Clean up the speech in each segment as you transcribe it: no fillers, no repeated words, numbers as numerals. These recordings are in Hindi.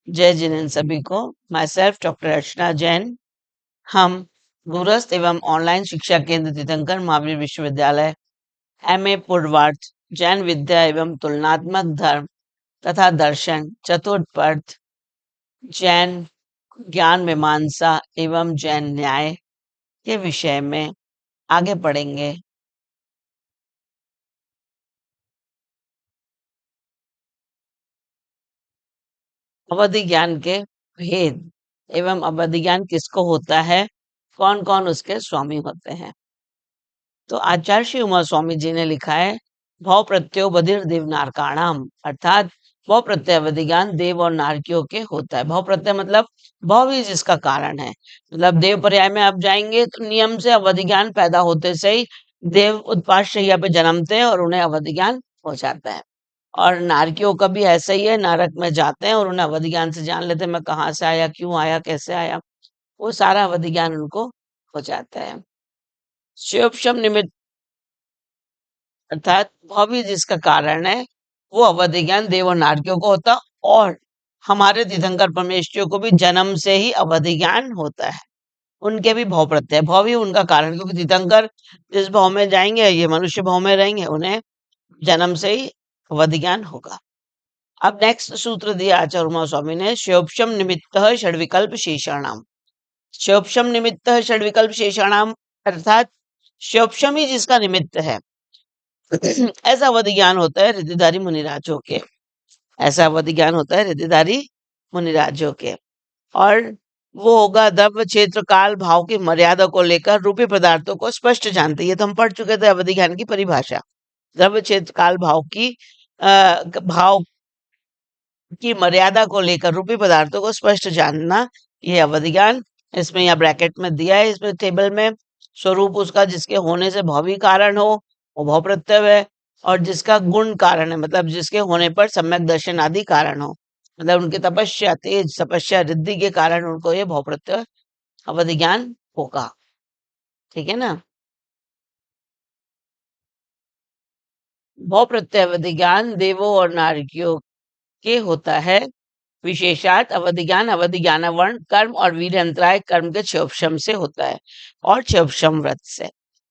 जय जिनेन्द्र सभी को। माई सेल्फ डॉक्टर अर्चना जैन। हम दूरस्थ एवं ऑनलाइन शिक्षा केंद्र तीर्थंकर महावीर विश्वविद्यालय MA पूर्वार्थ जैन विद्या एवं तुलनात्मक धर्म तथा दर्शन चतुर्थ जैन ज्ञान मीमांसा एवं जैन न्याय के विषय में आगे पढ़ेंगे। अवधि ज्ञान के भेद एवं अवधि ज्ञान किसको होता है, कौन कौन उसके स्वामी होते हैं। तो आचार्य श्री उमा स्वामी जी ने लिखा है, भव प्रत्यो बधिर देव नारकाणाम, अर्थात भव प्रत्यय अवधि ज्ञान देव और नारकियों के होता है। भव प्रत्यय मतलब भव ही जिसका कारण है, मतलब देव पर्याय में आप जाएंगे तो नियम से अवधि ज्ञान पैदा होते से ही देव उत्पात शैया पे जन्मते हैं और उन्हें अवधि ज्ञान हो जाता है। और नारकियों का भी ऐसा ही है, नरक में जाते हैं और उन्हें अवधि ज्ञान से जान लेते हैं, मैं कहाँ से आया, क्यों आया, कैसे आया, वो सारा अवधि ज्ञान उनको हो जाता है। शिवोपशम निमित्त अर्थात भव्य जिसका कारण है वो अवधि ज्ञान देव और नारकियों को होता, और हमारे तीर्थंकर परमेश्वरियों को भी जन्म से ही अवधि ज्ञान होता है। उनके भी भव प्रत्यय, भव ही उनका कारण, क्योंकि तीर्थंकर जिस भाव में जाएंगे ये मनुष्य भाव में रहेंगे, उन्हें जन्म से ही अवधि ज्ञान होगा। अब नेक्स्ट सूत्र दिया आचार्य उमा स्वामी ने, शिवोपशम निमित्त षड्विकल्प शेषाणाम। शिवोपशम निमित्त षड्विकल्प शेषाणाम अर्थात शिवोपशम ही जिसका निमित्त है ऐसा अवधि ज्ञान होता है रिद्धिधारी मुनिराजों के। ऐसा अवधि ज्ञान होता है रिद्धिधारी मुनिराजों के। और वो होगा द्रव्य क्षेत्र काल भाव की मर्यादा को लेकर रूपी पदार्थों को स्पष्ट जानते। ये तो हम पढ़ चुके थे अवधि ज्ञान की परिभाषा। द्रव्य क्षेत्र काल भाव की भाव की मर्यादा को लेकर रूपी पदार्थों को स्पष्ट जानना, ये अवधि ज्ञान। इसमें या ब्रैकेट में दिया है, इसमें टेबल में, स्वरूप उसका जिसके होने से भवी कारण हो वो भव प्रत्यय है, और जिसका गुण कारण है मतलब जिसके होने पर सम्यक दर्शन आदि कारण हो, मतलब उनकी तपस्या तेज तपस्या रिद्धि के कारण उनको ये भव प्रत्यय अवधि ज्ञान होगा। ठीक है ना। भव प्रत्यय अवधि ज्ञान देवों और नारकियों के होता है। विशेषार्थ अवधि ज्ञान वर्ण कर्म और वीर अंतराय कर्म के क्षोभशम से होता है और क्षोभशम व्रत से,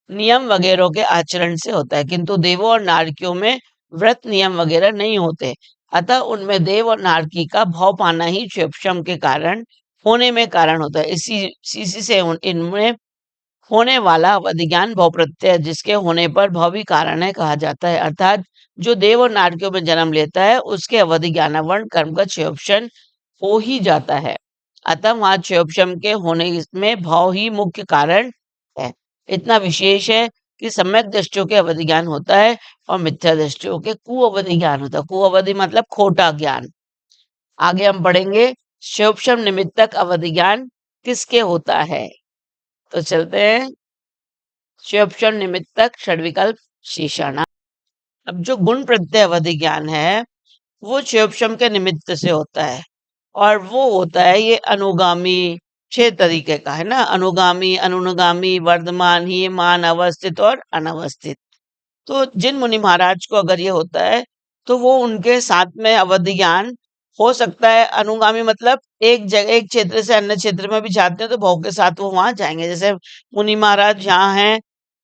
नियम वगैरह के आचरण से होता है। किंतु देवों और नारकियों में व्रत नियम वगैरह नहीं होते, अतः उनमें देव और नारकी का भाव पाना ही क्षोभशम के कारण होने में कारण होता है। इसी से इनमें होने वाला अवधि ज्ञान भव प्रत्यय जिसके होने पर भवी कारण है कहा जाता है। अर्थात जो देव और नारकियों में जन्म लेता है उसके अवधि ज्ञानावरण कर्म का क्षयोपशन हो ही जाता है, अतः वहां क्षयोपशम के होने में भाव ही मुख्य कारण है। इतना विशेष है कि सम्यक दृष्टियों के अवधि ज्ञान होता है और मिथ्या दृष्टियों के कुअवधि ज्ञान होता है। कुअवधि मतलब खोटा ज्ञान। आगे हम पढ़ेंगे क्षयोपशम निमित्तक अवधि ज्ञान किसके होता है। तो चलते हैं क्षयोपशम निमित्तक षड्विकल्प शेषाणा। अब जो गुण प्रत्यय अवधि ज्ञान है वो क्षयोपशम के निमित्त से होता है, और वो होता है ये अनुगामी, 6 तरीके का है ना, अनुगामी अनुगामी वर्धमान हीयमान अवस्थित और अनवस्थित। तो जिन मुनि महाराज को अगर ये होता है तो वो उनके साथ में अवधि ज्ञान हो सकता है। अनुगामी मतलब एक जगह एक क्षेत्र से अन्य क्षेत्र में भी जाते हैं तो भाव के साथ वो वहां जाएंगे, जैसे मुनि महाराज यहाँ हैं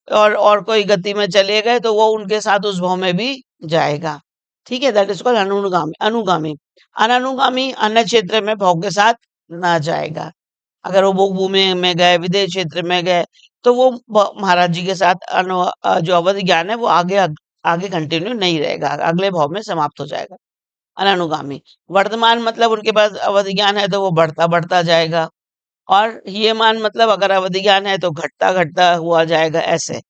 और कोई गति में चले गए तो वो उनके साथ उस भाव में भी जाएगा। ठीक है, दैट इज कॉल्ड अनुगामी। अनुगामी अनानुगामी अन्य क्षेत्र में भाव के साथ ना जाएगा। अगर वो भोग भूमि में गए विदेश क्षेत्र में गए तो वो महाराज जी के साथ जो अवधि ज्ञान है वो आगे कंटिन्यू नहीं रहेगा, अगले भाव में समाप्त हो जाएगा। अनानुगामी वर्तमान मतलब उनके पास अवधि ज्ञान है तो वो बढ़ता बढ़ता जाएगा, और ये मान मतलब अगर अवधि ज्ञान है तो घटता घटता हुआ जाएगा। ऐसे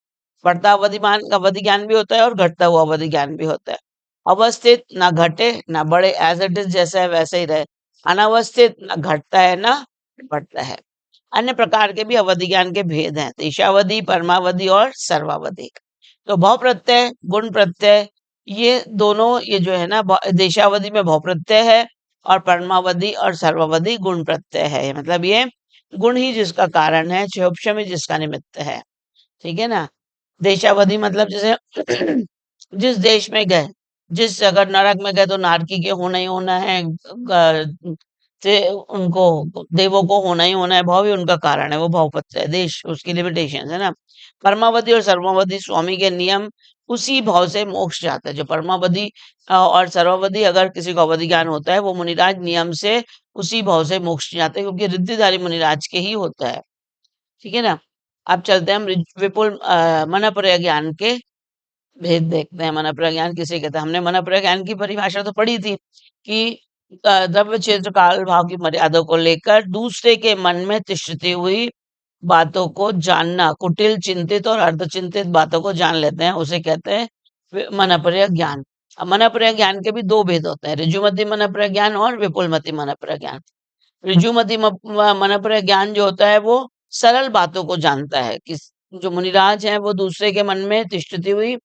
बढ़ता अवधि ज्ञान भी होता है और घटता हुआ अवधि ज्ञान भी होता है। अवस्थित ना घटे ना बढ़े, एज इट इज जैसा है वैसे ही रहे। अनवस्थित ना घटता है ना बढ़ता है। अन्य प्रकार के भी अवधि ज्ञान के भेद हैं, देशावधि परमावधि और सर्वावधि। तो भाव प्रत्यय गुण प्रत्यय ये दोनों, ये जो है ना देशावधि में भाव प्रत्यय है और परमावधि और सर्वावधि गुण प्रत्यय है। मतलब ये गुण ही जिसका कारण है, क्षयोपशम ही जिसका निमित्त है। ठीक है ना। देशावधि मतलब जैसे जिस देश में गए, जिस अगर नरक में गए तो नारकी के होना ही होना है, से उनको देवों को होना ही होना है, भाव ही उनका कारण है, वो भावपत्र है, देश उसकी लिमिटेशन है ना। परमावधि और सर्वावधि स्वामी के नियम उसी भाव से मोक्ष जाता है। जो परमावधि और सर्वावधि अगर किसी को अवधि ज्ञान होता है, वो मुनिराज नियम से उसी भाव से मोक्ष जाते हैं, क्योंकि रिद्धिधारी मुनिराज के ही होता है। ठीक है ना। अब चलते हैं हम विपुल मन ज्ञान के भेद देखते हैं। मन प्रज्ञान किसे कहते हैं? हमने मन प्रज्ञान की परिभाषा तो पढ़ी थी कि द्रव्य क्षेत्र काल भाव की मर्यादा को लेकर दूसरे के मन में तिष्ठती हुई बातों को जानना, कुटिल चिंतित और अर्धचिंतित बातों को जान लेते हैं, उसे कहते हैं मनःप्रिय ज्ञान। अब मनःप्रिय ज्ञान के भी दो भेद होते हैं, ऋजुमति मनःप्रिय ज्ञान और विपुलमति मनःप्रिय ज्ञान। ऋजुमति मनःप्रिय ज्ञान जो होता है वो सरल बातों को जानता है कि जो मुनिराज है वो दूसरे के मन में तिष्ठती हुई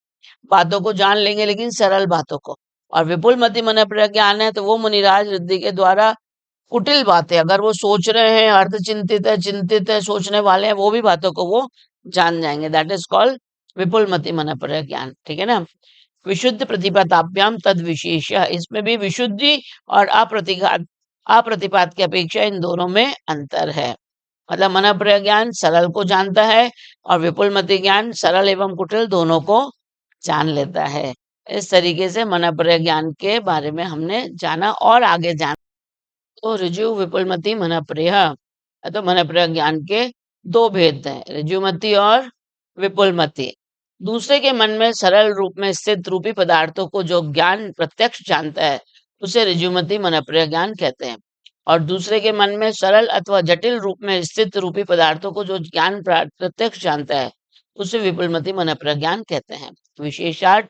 बातों को जान लेंगे, लेकिन सरल बातों को। और विपुलमति मनःप्रिय ज्ञान है तो वो मुनिराज रिद्धि के द्वारा कुटिल बातें, अगर वो सोच रहे हैं, अर्धचिंतित है, चिंतित है, सोचने वाले हैं, वो भी बातों को वो जान जाएंगे। दैट इज कॉल्ड विपुलमति मनःप्रिय ज्ञान। ठीक है ना। विशुद्ध प्रतिपदाभ्याम तद विशेष, इसमें भी विशुद्धि और अप्रतिघात अप्रतिपात की अपेक्षा इन दोनों में अंतर है। मतलब मनःप्रिय ज्ञान सरल को जानता है और विपुलमति ज्ञान सरल एवं कुटिल दोनों को जान लेता है। इस तरीके से मनःप्रिय ज्ञान के बारे में हमने जाना और आगे जाना। तो ऋजु विपुलमति मनःप्रिय, तो मनःप्रिय ज्ञान के दो भेद हैं, ऋजुमति और विपुलमति। दूसरे के मन में सरल रूप में स्थित रूपी पदार्थों को जो ज्ञान प्रत्यक्ष जानता है, उसे ऋजुमति मनःप्रिय ज्ञान कहते हैं। और दूसरे के मन में सरल अथवा जटिल रूप में स्थित रूपी पदार्थों को जो ज्ञान प्रत्यक्ष जानता है, उसे विपुलमति मनःप्रिय ज्ञान कहते हैं। विशेषार्थ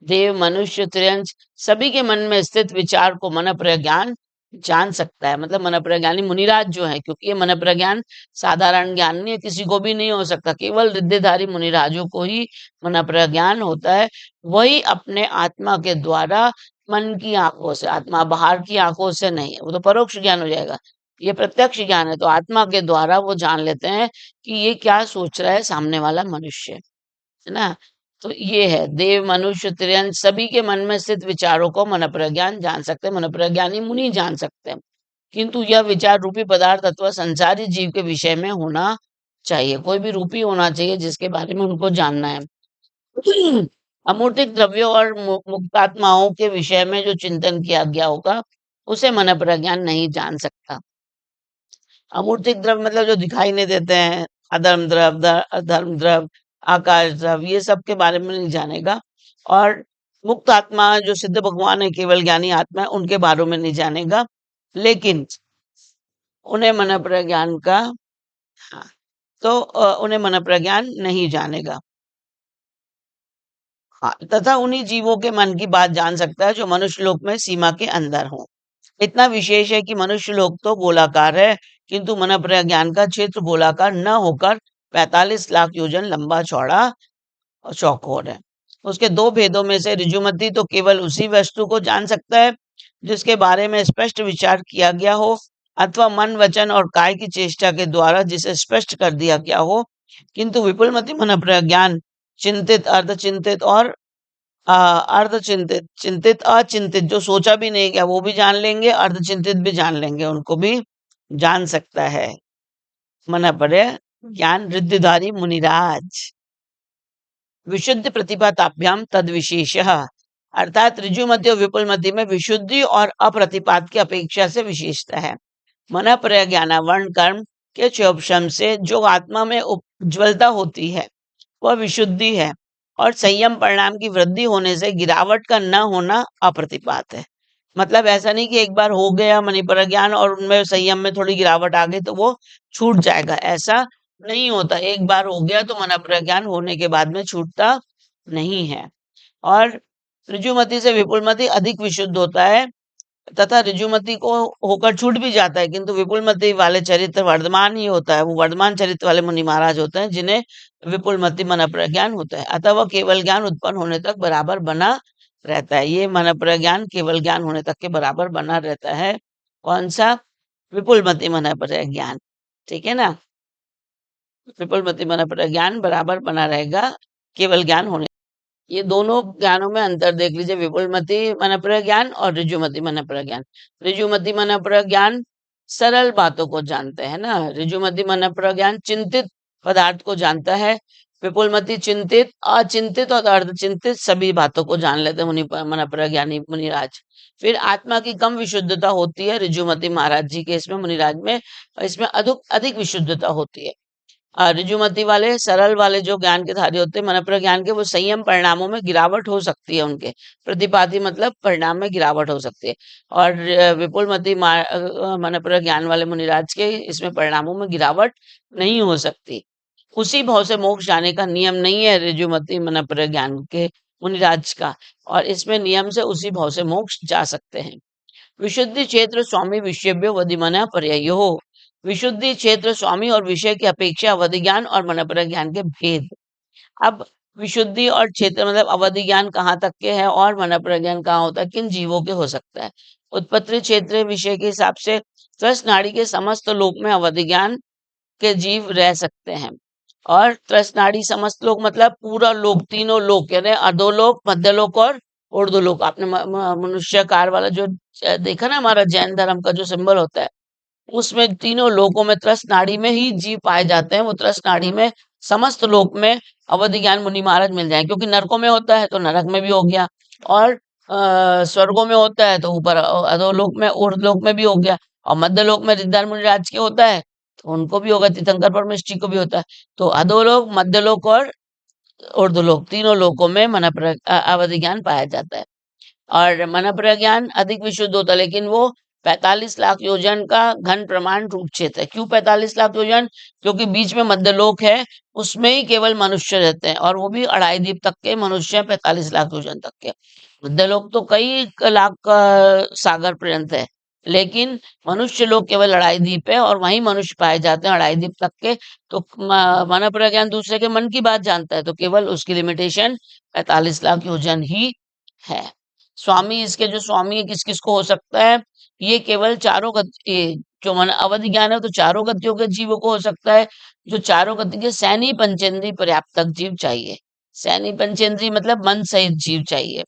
देव मनुष्य त्रियंश सभी के मन में स्थित विचार को मनःप्रिय ज्ञान जान सकता है। मतलब मनःप्रिय ज्ञानी मुनिराज जो है, क्योंकि ये मनःप्रिय ज्ञान साधारण ज्ञान नहीं है, किसी को भी नहीं हो सकता, केवल रिद्धिधारी मुनिराजों को ही मनःप्रिय ज्ञान होता है। वही अपने आत्मा के द्वारा मन की आंखों से, आत्मा बाहर की आंखों से नहीं है, वो तो परोक्ष ज्ञान हो जाएगा। ये प्रत्यक्ष ज्ञान है, तो आत्मा के द्वारा वो जान लेते हैं कि ये क्या सोच रहा है सामने वाला मनुष्य, है ना। तो ये है देव मनुष्य त्रियंश सभी के मन में स्थित विचारों को मनःप्रिय ज्ञान जान सकते हैं, मनःप्रिय ज्ञानी मुनि जान सकते हैं। किंतु यह विचार रूपी पदार्थ अथवा संसारी जीव के विषय में होना चाहिए, कोई भी रूपी होना चाहिए जिसके बारे में उनको जानना है। अमूर्तिक द्रव्यों और मुक्तात्माओं के विषय में जो चिंतन किया गया होगा, उसे मनःप्रिय ज्ञान नहीं जान सकता। अमूर्तिक द्रव्य मतलब जो दिखाई नहीं देते हैं, अधर्म द्रव्य, अधर्म द्रव्य, आकाश द्रव्य, ये सब के बारे में नहीं जानेगा। और मुक्त आत्मा जो सिद्ध भगवान है, केवल ज्ञानी आत्मा है, उनके बारे में नहीं जानेगा, लेकिन उन्हें मनःप्रिय ज्ञान का, हाँ, तो उन्हें मनःप्रिय ज्ञान नहीं जानेगा। हाँ, तथा उन्हीं जीवों के मन की बात जान सकता है जो मनुष्य लोक में सीमा के अंदर हो। इतना विशेष है कि मनुष्य लोक तो गोलाकार है, किंतु मनःप्रिय ज्ञान का क्षेत्र गोलाकार न होकर 45 लाख योजन लंबा चौड़ा और चौकोर है। उसके दो भेदों में से ऋजुमति तो केवल उसी वस्तु को जान सकता है जिसके बारे में स्पष्ट विचार किया गया हो, अथवा मन वचन और काय की चेष्टा के द्वारा जिसे स्पष्ट कर दिया गया हो। किंतु विपुलमति मनःप्रिय ज्ञान चिंतित, अर्धचिंतित और अर्धचिंतित, चिंतित, अचिंतित, जो सोचा भी नहीं गया वो भी जान लेंगे, अर्धचिंतित भी जान लेंगे, उनको भी जान सकता है मनःप्रिय ज्ञान रिद्धिधारी मुनिराज। विशुद्ध प्रतिपाताभ्याम तद विशेष, अर्थात ऋजुमति और विपुलमति में विशुद्धि और अप्रतिपात की अपेक्षा से विशेषता है। मनःप्रिय ज्ञान वर्ण कर्म के क्षोभशम से जो आत्मा में उज्ज्वलता होती है वह विशुद्धि है, और संयम परिणाम की वृद्धि होने से गिरावट का न होना अप्रतिपात है। मतलब ऐसा नहीं कि एक बार हो गया मनःप्रिय ज्ञान और उनमें संयम में थोड़ी गिरावट आ गई तो वो छूट जाएगा, ऐसा नहीं होता। एक बार हो गया तो मनःप्रिय ज्ञान होने के बाद में छूटता नहीं है। और ऋजुमति से विपुलमति अधिक विशुद्ध होता है, तथा ऋजुमति को होकर छूट भी जाता है, किंतु विपुलमति वाले चरित्र वर्धमान ही होता है, वो वर्धमान चरित्र वाले मुनि महाराज होते हैं जिन्हें विपुलमति मनःप्रिय ज्ञान होता है। अतः वह केवल ज्ञान उत्पन्न होने तक बराबर बना रहता है। ये मनःप्रिय ज्ञान केवल ज्ञान होने तक के बराबर बना रहता है। कौन सा? विपुलमति मनःप्रिय ज्ञान। ठीक है ना। विपुलमति मनःप्रिय ज्ञान बराबर बना रहेगा केवल ज्ञान होने। ये दोनों ज्ञानों में अंतर देख लीजिए, विपुलमति मनःप्रिय ज्ञान और ऋजुमति मनःप्रिय ज्ञान। ऋजुमति मनःप्रिय ज्ञान सरल बातों को जानते हैं ना। ऋजुमति मन प्रज्ञान चिंतित पदार्थ को जानता है। विपुलमति चिंतित, अचिंतित और अर्धचिंतित सभी बातों को जान लेते हैं मन प्रज्ञानी मुनिराज। फिर आत्मा की कम विशुद्धता होती है ऋजुमति महाराज जी के, इसमें मुनिराज में इसमें अधिक अधिक विशुद्धता होती है। ऋजुमति वाले सरल वाले जो ज्ञान के धारी होते हैं मन प्रज्ञान के, वो संयम परिणामों में गिरावट हो सकती है उनके। प्रतिपाती मतलब परिणाम में गिरावट हो सकती है। और विपुलमति मन प्रज्ञान वाले मुनिराज के इसमें परिणामों में गिरावट नहीं हो सकती। उसी भाव से मोक्ष जाने का नियम नहीं है ऋजुमति मन प्रज्ञान के मुनिराज का, और इसमें नियम से उसी भाव से मोक्ष जा सकते हैं। विशुद्धि क्षेत्र स्वामी विषयभ्यो वधिमना पर्ययो। विशुद्धि क्षेत्र स्वामी और विषय की अपेक्षा अवधि ज्ञान और मनपर ज्ञान के भेद। अब विशुद्धि और क्षेत्र मतलब अवधि ज्ञान कहाँ तक के है और मनपर ज्ञान कहाँ होता है, किन जीवों के हो सकता है। उत्पत्ति क्षेत्र विषय के हिसाब से त्रस नाड़ी के समस्त लोक में अवधि ज्ञान के जीव रह सकते हैं। और त्रस नाड़ी समस्त लोक मतलब पूरा लोक, तीनों लोक यानी अधोलोक, मध्यलोक और ऊर्ध्वलोक। आपने मनुष्यकार वाला जो देखा ना, हमारा जैन धर्म का जो सिंबल होता है, उसमें तीनों लोकों में त्रस नाड़ी में ही जीव पाए जाते हैं। वो त्रस नाड़ी में समस्त लोक में अवधि ज्ञान मुनि महाराज मिल जाए, क्योंकि नरकों में होता है तो नरक में भी हो गया, और स्वर्गों में होता है तो ऊपर अधोलोक में ऊर्ध्वलोक में भी हो गया, और मध्यलोक में रिद्धार मुनिराज के होता है तो उनको भी होगा, तीर्थंकर परमेष्ठी को भी होता है। तो अधोलोक, मध्यलोक और ऊर्ध्वलोक तीनों लोकों में अवधि ज्ञान पाया जाता है। और मन प्रज्ञान अधिक विशुद्ध होता है, लेकिन वो 45 लाख योजन का घन प्रमाण रूप क्षेत्र है। क्यों 45 लाख योजन? क्योंकि बीच में मध्यलोक है, उसमें ही केवल मनुष्य रहते हैं, और वो भी 2.5 द्वीप तक के मनुष्य हैं, 45 लाख योजन तक के। मध्यलोक तो कई लाख सागर पर्यंत है, लेकिन मनुष्य लोग केवल 2.5 द्वीप है, और वहीं मनुष्य पाए जाते हैं 2.5 द्वीप तक के। तो मन प्रज्ञान दूसरे के मन की बात जानता है, तो केवल उसकी लिमिटेशन 45 लाख योजन ही है। स्वामी, इसके जो स्वामी है किस किस को हो सकता है, ये केवल चारों गति, जो मन अवधि ज्ञान है तो चारों गतियों के जीवों को हो सकता है। जो चारों गति के सैनी पंचेंद्री पर्याप्त तक जीव चाहिए। सैनी पंचेंद्री मतलब मन सहित जीव चाहिए,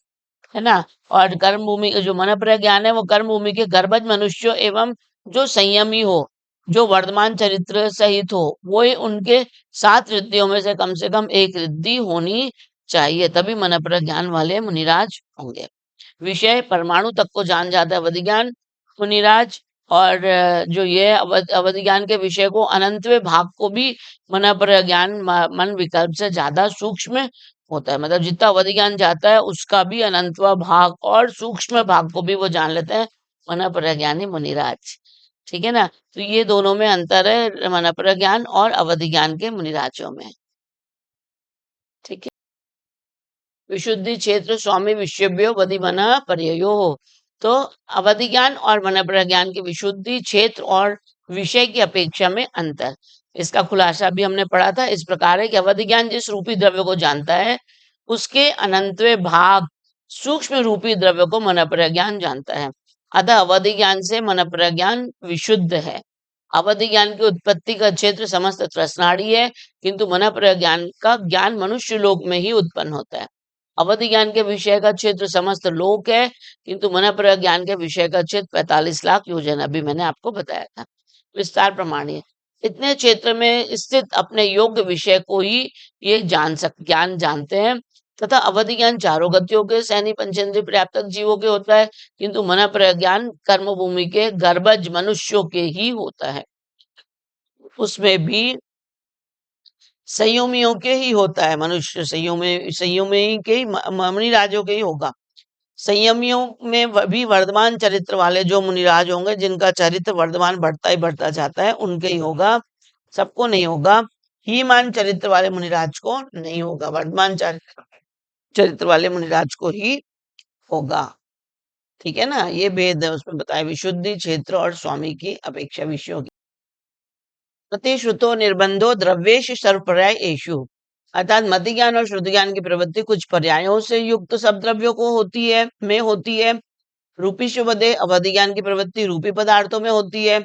है ना। और कर्म भूमि जो मन प्रज्ञान है वो कर्म भूमि के गर्भज मनुष्य एवं जो संयमी हो, जो वर्तमान चरित्र सहित हो, वो उनके 7 रिद्धियों में से कम 1 रिद्धि होनी चाहिए, तभी मन प्रज्ञान वाले मुनिराज होंगे। विषय परमाणु तक को जान जाता है अवधि ज्ञान मुनिराज, और जो ये अवधि ज्ञान के विषय को अनंतवे भाग को भी मन प्रज्ञान मन विकल्प से ज्यादा सूक्ष्म होता है। मतलब जितना अवधि ज्ञान जाता है उसका भी अनंतवा भाग और सूक्ष्म भाग को भी वो जान लेते हैं मन प्रज्ञानी मुनिराज। ठीक है ना। तो ये दोनों में अंतर है मन प्रज्ञान और अवधि ज्ञान के मुनिराजों में। ठीक है। विशुद्धि क्षेत्र स्वामी विषयभ्यो वधिमना पर्ययो। तो अवधि ज्ञान और मन प्रज्ञान की विशुद्धि क्षेत्र और विषय की अपेक्षा में अंतर, इसका खुलासा भी हमने पढ़ा था। इस प्रकार है कि अवधि ज्ञान जिस रूपी द्रव्य को जानता है उसके अनंतवे भाग सूक्ष्म रूपी द्रव्य को मन प्रज्ञान जानता है। अतः अवधि ज्ञान से मन प्रज्ञान विशुद्ध है। अवधि ज्ञान की उत्पत्ति का क्षेत्र समस्त त्रसनाड़ी है, किंतु मन प्रज्ञान का ज्ञान मनुष्य लोक में ही उत्पन्न होता है। अवधि ज्ञान के विषय का क्षेत्र समस्त लोक है, किंतु मन प्रज्ञान के विषय का क्षेत्र 45 लाख योजन, अभी मैंने आपको बताया था। विस्तार प्रमाणीय इतने क्षेत्र में स्थित अपने योग्य विषय को ही ये ज्ञान जानते हैं, तथा अवधि ज्ञान चारों गतियों के सैनी पंचेंद्रिय पर्याप्त जीवों के होता है, किंतु मन प्रज्ञान कर्म भूमि के गर्भज मनुष्यों के ही होता है। उसमें भी संयमियों के ही होता है। मनुष्य संयमी के ही मुनिराजों के ही होगा। संयमियों में भी वर्धमान चरित्र वाले जो मुनिराज होंगे, जिनका चरित्र वर्धमान बढ़ता ही बढ़ता जाता है, उनके ही होगा, सबको नहीं होगा। हीमान चरित्र वाले मुनिराज को नहीं होगा, वर्धमान चरित्र वाले मुनिराज को ही होगा। ठीक है ना। ये भेद है उसमें बताया, विशुद्धि क्षेत्र और स्वामी की अपेक्षा विषयों की। प्रतिश्रुतो निर्बंधो द्रव्येश सर्वपर्याय एषु, अर्थात मति ज्ञान और श्रुति ज्ञान की प्रवृत्ति कुछ पर्यायों से युक्त सब द्रव्यों को होती है। रूपी शुभदे अवधि ज्ञान की प्रवृत्ति रूपी पदार्थों में होती है,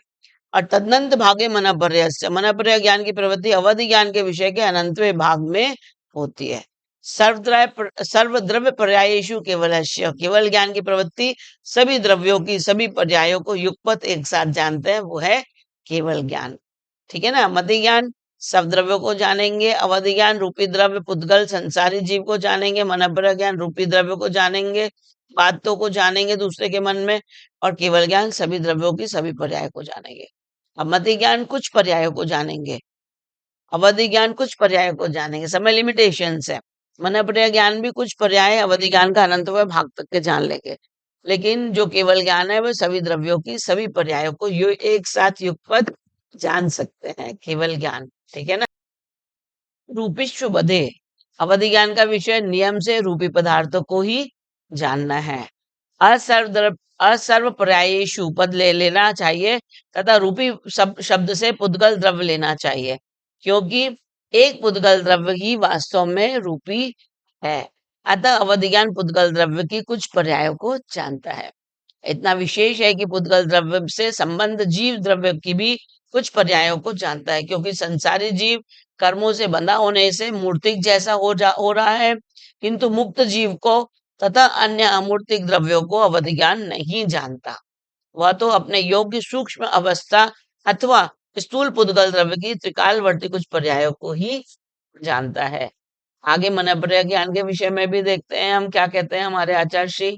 और तदनंत भागे मनपर्य ज्ञान की प्रवृत्ति अवधि ज्ञान के विषय के अनंतवे भाग में होती है। सर्वद्रव्य पर्यायेषु केवलस्य, केवल ज्ञान की प्रवृत्ति सभी द्रव्यों की सभी पर्यायों को युगपत एक साथ जानते हैं, वो है केवल ज्ञान। ठीक है ना। मति ज्ञान सब द्रव्यों को जानेंगे, अवधि ज्ञान रूपी द्रव्य पुद्गल संसारी जीव को जानेंगे, मनोपर ज्ञान रूपी द्रव्य को जानेंगे, बातों को जानेंगे दूसरे के मन में, और केवल ज्ञान सभी द्रव्यों की सभी पर्याय को जानेंगे। अब मति ज्ञान कुछ पर्यायों को जानेंगे, अवधि ज्ञान कुछ पर्यायों को जानेंगे, समय लिमिटेशन है। मनोपर्य ज्ञान भी कुछ पर्याय अवधि ज्ञान का अनंत भाग तक के जान लेंगे, लेकिन जो केवल ज्ञान है वह सभी द्रव्यों की सभी पर्यायों को एक साथ युगपत जान सकते हैं, केवल ज्ञान। ठीक है ना। रूपिष्व बधे, अवधि ज्ञान का विषय नियम से रूपी पदार्थों को ही जानना है। असर्व पर्यायेषु पद ले लेना चाहिए तथा रूपी शब्द से पुद्गल द्रव्य लेना चाहिए, क्योंकि एक पुद्गल द्रव्य ही वास्तव में रूपी है। अतः अवधि ज्ञान पुद्गल द्रव्य की कुछ पर्यायों को जानता है। इतना विशेष है कि पुद्गल द्रव्य से संबंध जीव द्रव्य की भी कुछ पर्यायों को जानता है, क्योंकि संसारी जीव कर्मों से बंधा होने से मूर्तिक जैसा हो रहा है, किंतु मुक्त जीव को तथा अन्य अमूर्तिक द्रव्यों को अवधि ज्ञान नहीं जानता। वह तो अपने योग्य सूक्ष्म अवस्था अथवा स्थूल पुद्गल द्रव्य की त्रिकालवर्ती कुछ पर्यायों को ही जानता है। आगे मनोपर्य ज्ञान के विषय में भी देखते हैं हम क्या कहते हैं हमारे आचार्य श्री।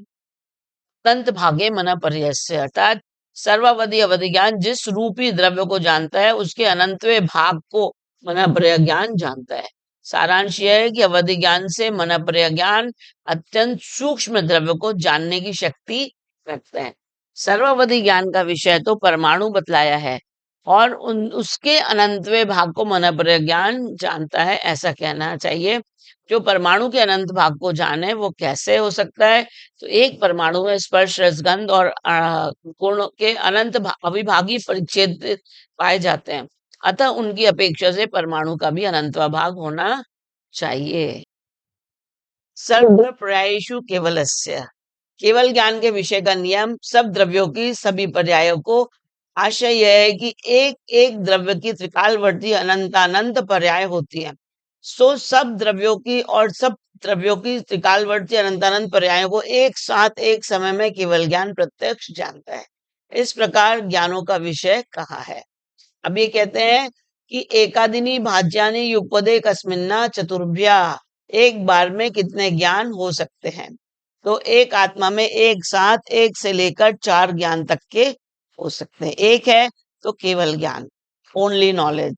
तंत भागे मन पर्यस्य, अर्थात सर्वावधि अवधि ज्ञान जिस रूपी द्रव्य को जानता है उसके अनंतवे भाग को मन पर्य ज्ञान जानता है। सारांश यह है कि अवधि ज्ञान से मन पर्य ज्ञान अत्यंत सूक्ष्म द्रव्य को जानने की शक्ति रखता है। सर्वावधि ज्ञान का विषय तो परमाणु बतलाया है और उसके अनंतवे भाग को मन पर्य ज्ञान जानता है, ऐसा कहना चाहिए। जो परमाणु के अनंत भाग को जाने वो कैसे हो सकता है, तो एक परमाणु में स्पर्श रसगंध और गुण के अनंत अविभागी परिच्छेद पाए जाते हैं, अतः उनकी अपेक्षा से परमाणु का भी अनंत भाग होना चाहिए। सर्व पर्यायेषु केवलस्य, केवल ज्ञान के विषय का नियम सब द्रव्यों की सभी पर्यायों को आशय यह है कि एक एक द्रव्य की त्रिकालवर्ती अनंतानंत पर्याय होती है। सो सब द्रव्यों की और सब द्रव्यों की त्रिकालवर्ती अनंतानंत पर्यायों को एक साथ एक समय में केवल ज्ञान प्रत्यक्ष जानता है। इस प्रकार ज्ञानों का विषय कहा है। अब ये कहते हैं कि एकादिनी भाज्यानि युगपदे कस्मिन्ना चतुर्भ्या, एक बार में कितने ज्ञान हो सकते हैं, तो एक आत्मा में एक साथ एक से लेकर 4 ज्ञान तक के हो सकते हैं। एक है तो केवल ज्ञान, ओनली नॉलेज,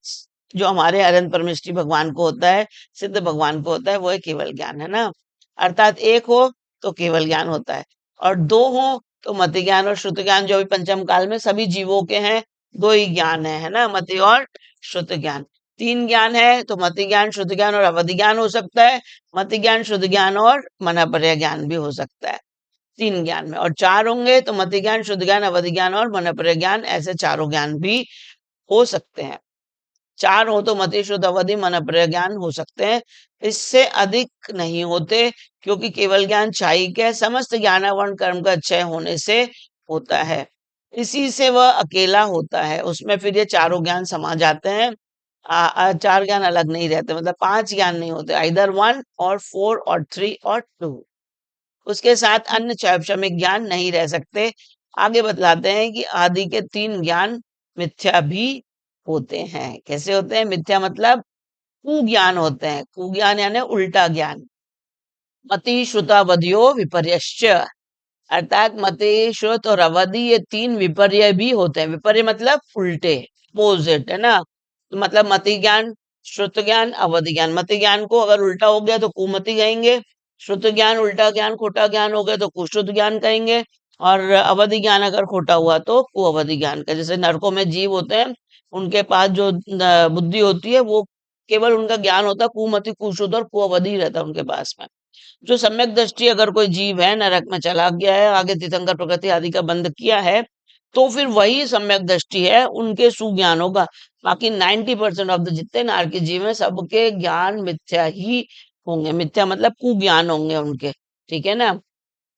जो हमारे अनंत परमेष्टि भगवान को होता है, सिद्ध भगवान को होता है, वो है केवल ज्ञान, है ना। अर्थात एक हो तो केवल ज्ञान होता है, और दो हो तो मति ज्ञान और श्रुत ज्ञान, जो भी पंचम काल में सभी जीवों के हैं, 2 ही ज्ञान है ना, मति और श्रुत ज्ञान। 3 ज्ञान है तो मति ज्ञान, श्रुत ज्ञान और अवधि ज्ञान हो सकता है, मति ज्ञान, श्रुत ज्ञान और मनोपर्य ज्ञान भी हो सकता है 3 ज्ञान में। और 4 होंगे तो मति ज्ञान, शुद्ध ज्ञान, अवधि ज्ञान और मनोपर्य ज्ञान, ऐसे चारों ज्ञान भी हो सकते हैं। 4 हो तो मति, शुद्ध, अवधि, मनोपर्य ज्ञान हो सकते हैं, इससे अधिक नहीं होते, क्योंकि केवल ज्ञान क्षयिक है, समस्त ज्ञानावरण कर्म का क्षय होने से होता है, इसी से वह अकेला होता है। उसमें फिर ये चारों ज्ञान समा जाते हैं। 4 ज्ञान अलग नहीं रहते, मतलब 5 ज्ञान नहीं होते, आइदर 1 और 4 और 3 और 2। उसके साथ अन्य शैक्षणिक ज्ञान नहीं रह सकते। आगे बतलाते हैं कि आदि के 3 ज्ञान मिथ्या भी होते हैं। कैसे होते हैं? मिथ्या मतलब कुज्ञान होते हैं। कुज्ञान यानी उल्टा ज्ञान। मति, श्रुतावधियो विपर्यश्च, अर्थात मति, श्रुत और अवधि ये 3 विपर्य भी होते हैं। विपर्य मतलब उल्टे, अपोजिट, है ना। तो मतलब मति ज्ञान, श्रुत ज्ञान, अवधि ज्ञान। मति ज्ञान को अगर उल्टा हो गया तो कुमति कहेंगे, श्रुत ज्ञान उल्टा ज्ञान खोटा ज्ञान हो गया तो कुश्रुत ज्ञान कहेंगे, और अवधि ज्ञान अगर खोटा हुआ तो कुअवधि ज्ञान का। जैसे नरकों में जीव होते हैं, उनके पास जो बुद्धि होती है वो केवल उनका ज्ञान होता है कुमति, कुश्रुत और कुअवधि रहता है उनके पास में। जो सम्यक दृष्टि अगर कोई जीव है नरक में चला गया है, आगे तीर्थंकर प्रकृति आदि का बंद किया है, तो फिर वही सम्यक दृष्टि है, उनके सुज्ञान होगा। बाकी 90% ऑफ द जितने नारकी जीव है सबके ज्ञान मिथ्या ही होंगे। मिथ्या मतलब कुज्ञान होंगे उनके। ठीक है ना।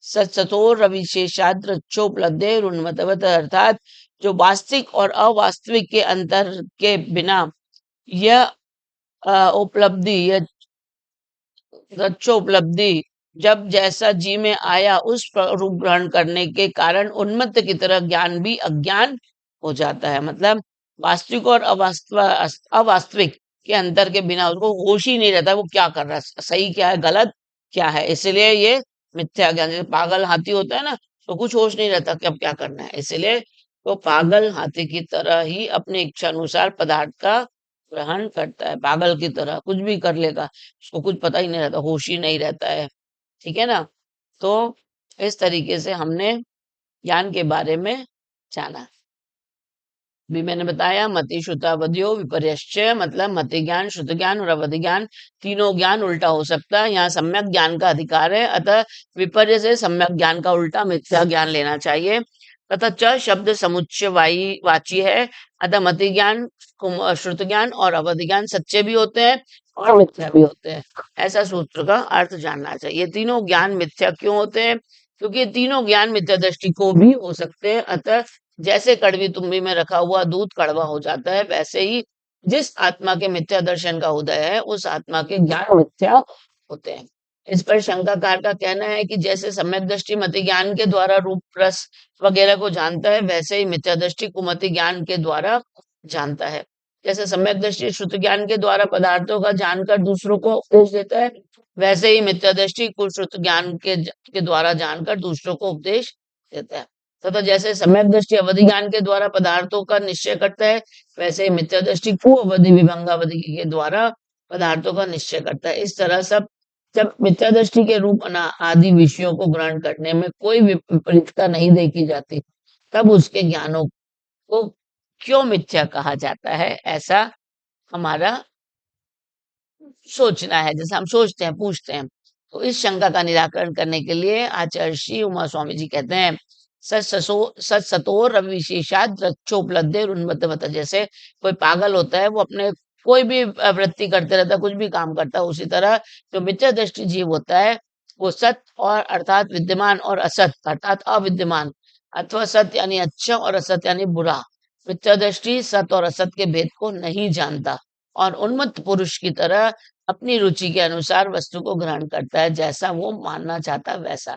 सत्सतोर रविशेषाद्रक्षोपलब्धे उन्मतवत, अर्थात जो वास्तविक और अवास्तविक के अंतर के बिना यह उपलब्धि, यह रक्षोपलब्धि जब जैसा जी में आया उस रूप ग्रहण करने के कारण उन्मत्त की तरह ज्ञान भी अज्ञान हो जाता है। मतलब वास्तविक और अवास्तविक के अंतर के बिना उसको होश ही नहीं रहता वो क्या कर रहा है, सही क्या है गलत क्या है, इसलिए ये मिथ्या ज्ञान। जैसे पागल हाथी होता है ना, तो कुछ होश नहीं रहता कि अब क्या करना है, इसलिए वो पागल हाथी की तरह ही अपनी इच्छा अनुसार पदार्थ का ग्रहण करता है। पागल की तरह कुछ भी कर लेगा, उसको कुछ पता ही नहीं रहता, होश ही नहीं रहता है। ठीक है ना। तो इस तरीके से हमने ज्ञान के बारे में जाना। भी मैंने बताया मति श्रुतावधियो विपर्यश्च, मतलब मति ज्ञान, श्रुत ज्ञान और अवधि ज्ञान तीनों ज्ञान उल्टा हो सकता है। यहाँ सम्यक ज्ञान का अधिकार है, अतः विपर्य से सम्यक ज्ञान का उल्टा मिथ्या ज्ञान लेना चाहिए। तथा च शब्द समुच्चयवाची वाची है, अतः मति ज्ञान, श्रुत ज्ञान और अवधि ज्ञान सच्चे भी होते हैं और मिथ्या भी होते हैं। ऐसा सूत्र का अर्थ जानना चाहिए। ये तीनों ज्ञान मिथ्या क्यों होते हैं? क्योंकि ये तीनों ज्ञान मिथ्या दृष्टि को भी हो सकते हैं। अतः जैसे कड़वी तुम्बी में रखा हुआ दूध कड़वा हो जाता है, वैसे ही जिस आत्मा के मिथ्या दर्शन का उदय है उस आत्मा के ज्ञान मिथ्या होते हैं। इस पर शंकाकार का कहना है कि जैसे सम्यक दृष्टि मति ज्ञान के द्वारा रूप रस वगैरह को जानता है, वैसे ही मिथ्या दृष्टि कुमति ज्ञान के द्वारा जानता है। जैसे सम्यक दृष्टि श्रुत ज्ञान के द्वारा पदार्थों का जानकर दूसरों को उपदेश देता है, वैसे ही मिथ्या दृष्टि कुश्रुत ज्ञान के द्वारा जानकर दूसरों को उपदेश देता है। तथा जैसे सम्यक दृष्टि अवधि ज्ञान के द्वारा पदार्थों का निश्चय करता है, वैसे ही मिथ्या दृष्टि कुअवधि विभंगावधि के द्वारा पदार्थों का निश्चय करता है। इस तरह सब जब मिथ्या दृष्टि के रूप आदि विषयों को ग्रहण करने में कोई विपरीतता नहीं देखी जाती, तब उसके ज्ञानों को क्यों मिथ्या कहा जाता है, ऐसा हमारा सोचना है। जैसे हम सोचते हैं, पूछते हैं। तो इस शंका का निराकरण करने के लिए आचार्य श्री उमा स्वामी जी कहते हैं सत सतो रवि विशेषाद रक्षोपलब्धे उन्मत्तवत। जैसे कोई पागल होता है, वो अपने कोई भी वृत्ति करते रहता है, कुछ भी काम करता है, उसी तरह जो मिथ्या दृष्टि जीव होता है वो सत और अर्थात विद्यमान और असत अर्थात अविद्यमान, अथवा सत्य यानी अच्छा और असत यानी बुरा, मिथ्या दृष्टि सत और असत के भेद को नहीं जानता और उन्मत्त पुरुष की तरह अपनी रुचि के अनुसार वस्तु को ग्रहण करता है, जैसा वो मानना चाहता है वैसा।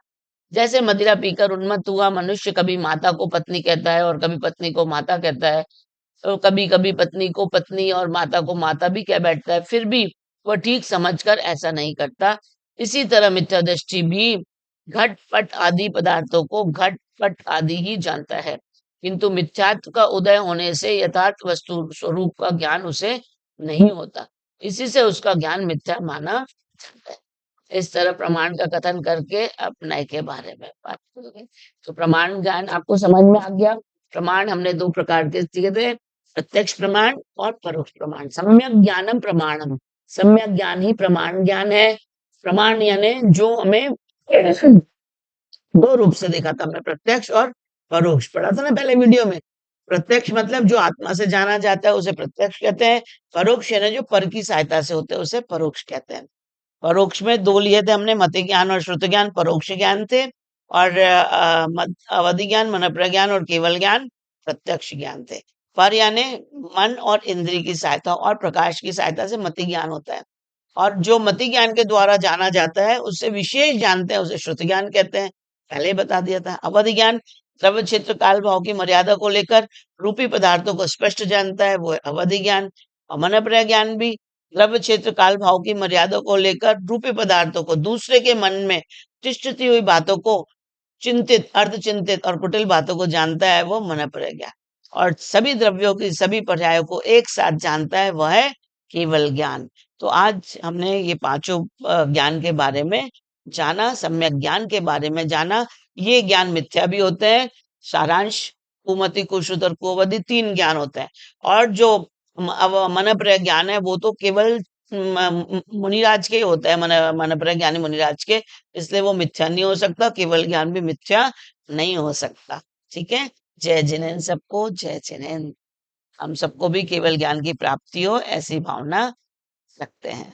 जैसे मदिरा पीकर उन्मत्त हुआ मनुष्य कभी माता को पत्नी कहता है और कभी पत्नी को माता कहता है, तो कभी कभी पत्नी को पत्नी और माता को माता भी कह बैठता है, फिर भी वह ठीक समझकर ऐसा नहीं करता। इसी तरह मिथ्या दृष्टि भी घट पट आदि पदार्थों को घट पट आदि ही जानता है, किंतु मिथ्यात्व का उदय होने से यथार्थ वस्तु स्वरूप का ज्ञान उसे नहीं होता, इसी से उसका ज्ञान मिथ्या माना जाता है। इस तरह प्रमाण का कथन करके अपने के बारे में बात करेंगे। तो प्रमाण ज्ञान आपको समझ में आ गया। प्रमाण हमने दो प्रकार के दिए थे, प्रत्यक्ष प्रमाण और परोक्ष प्रमाण। सम्यक ज्ञानम प्रमाणम, सम्यक ज्ञान ही प्रमाण ज्ञान है। प्रमाण यानी जो हमें दो रूप से देखा था हमने, प्रत्यक्ष और परोक्ष पढ़ा था ना पहले वीडियो में। प्रत्यक्ष मतलब जो आत्मा से जाना जाता है उसे प्रत्यक्ष कहते हैं, परोक्ष यानी जो पर की सहायता से होते हैं उसे परोक्ष कहते हैं। परोक्ष में दो लिए थे हमने, मति ज्ञान और श्रुत ज्ञान परोक्ष ज्ञान थे, और अवधि ज्ञान मन प्रज्ञान और केवल ज्ञान प्रत्यक्ष ज्ञान थे। पर यानी मन और इंद्रिय की सहायता और प्रकाश की सहायता से मति ज्ञान होता है, और जो मति ज्ञान के द्वारा जाना जाता है उससे विशेष जानते हैं उसे श्रुत ज्ञान कहते हैं, पहले ही बता दिया था। अवधि ज्ञान द्रव्य क्षेत्र काल भाव की मर्यादा को लेकर रूपी पदार्थों को स्पष्ट जानता है, वो है अवधि ज्ञान। और मन ज्ञान भी द्रव्य क्षेत्र काल भाव की मर्यादा को लेकर रूपी पदार्थों को, दूसरे के मन में तिष्ठती हुई बातों को, चिंतित अर्ध चिंतित और कुटिल बातों को जानता है, वो मन ज्ञान। और सभी द्रव्यों की सभी पर्यायों को एक साथ जानता है, वह है केवल ज्ञान। तो आज हमने ये पांचों ज्ञान के बारे में जाना, सम्यक ज्ञान के बारे में जाना। ये ज्ञान मिथ्या भी होते हैं, सारांश कुमति कुश्रुत और कुअवधि तीन ज्ञान होते हैं। और जो मन ज्ञान है वो तो केवल मुनिराज के ही होता है, मन ज्ञानी मुनिराज के, इसलिए वो मिथ्या नहीं हो सकता, केवल ज्ञान भी मिथ्या नहीं हो सकता। ठीक है। जय जिनेन्द्र सबको, जय जिनेन्द्र। हम सबको भी केवल ज्ञान की प्राप्ति हो ऐसी भावना रखते हैं।